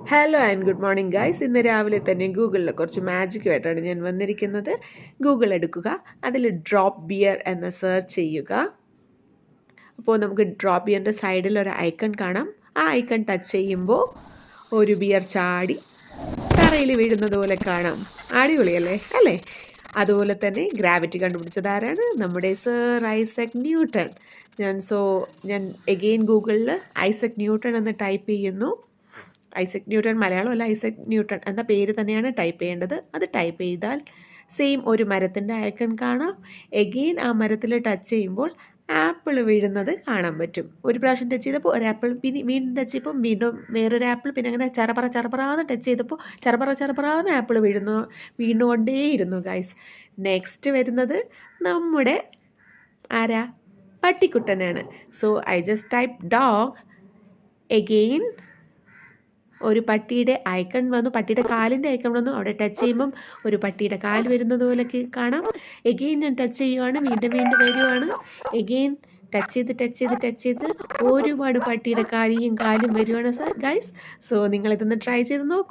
Hello and good morning guys. ഇന്ന് രാവിലെ തന്നെ ഗൂഗിളിൽ കുറച്ച് മാജിക്കുമായിട്ടാണ് ഞാൻ വന്നിരിക്കുന്നത്. ഗൂഗിൾ എടുക്കുക, അതിൽ ഡ്രോപ്പ് ബിയർ എന്ന് സെർച്ച് ചെയ്യുക. അപ്പോൾ നമുക്ക് ഡ്രോപ്പ് ബിയറിൻ്റെ സൈഡിൽ ഒരു ഐക്കൺ കാണാം. ആ ഐക്കൺ ടച്ച് ചെയ്യുമ്പോൾ ഒരു ബിയർ ചാടി തറയിൽ വീഴുന്നത് പോലെ കാണാം. അടിപൊളിയല്ലേ അല്ലേ? അതുപോലെ തന്നെ ഗ്രാവിറ്റി കണ്ടുപിടിച്ചത് ആരാണ്? നമ്മുടെ സർ ഐസക് ന്യൂട്ടൺ. ഞാൻ എഗെയിൻ ഗൂഗിളിൽ ഐസക് ന്യൂട്ടൺ എന്ന് ടൈപ്പ് ചെയ്യുന്നു. ഐസക് ന്യൂട്ടൺ മലയാളമല്ല, ഐസക് ന്യൂട്ടൺ എന്ന പേര് തന്നെയാണ് ടൈപ്പ് ചെയ്യേണ്ടത്. അത് ടൈപ്പ് ചെയ്താൽ സെയിം ഒരു മരത്തിൻ്റെ ഐക്കൺ കാണാം. എഗെയിൻ ആ മരത്തിൽ ടച്ച് ചെയ്യുമ്പോൾ ആപ്പിൾ വീഴുന്നത് കാണാൻ പറ്റും. ഒരു പ്രാവശ്യം ടച്ച് ചെയ്തപ്പോൾ ഒരു ആപ്പിൾ, പിന്നെ വീണ്ടും ടച്ച് ചെയ്തപ്പോൾ വീണ്ടും വേറൊരു ആപ്പിൾ, പിന്നെ അങ്ങനെ ചറപറാന്ന് ടച്ച് ചെയ്തപ്പോൾ ചറപറാന്ന് ആപ്പിൾ വീണുകൊണ്ടേയിരുന്നു ഗൈസ്. നെക്സ്റ്റ് വരുന്നത് നമ്മുടെ ആരാ? പട്ടിക്കുട്ടനാണ്. So I just type dog. Again ഒരു പട്ടിയുടെ ഐക്കൺ വന്നു, പട്ടിയുടെ കാലിൻ്റെ ഐക്കൺ വന്നു. അവിടെ ടച്ച് ചെയ്യുമ്പം ഒരു പട്ടിയുടെ കാല് വരുന്നത് പോലൊക്കെ കാണാം. എഗെയിൻ ഞാൻ ടച്ച് ചെയ്യുവാണ്, വീണ്ടും വരുവാണ്. എഗെയിൻ ടച്ച് ചെയ്ത് ഒരുപാട് പട്ടിയുടെ കാലും വരുവാണ് ഗൈസ്. സോ നിങ്ങളിതൊന്ന് ട്രൈ ചെയ്ത് നോക്കൂ.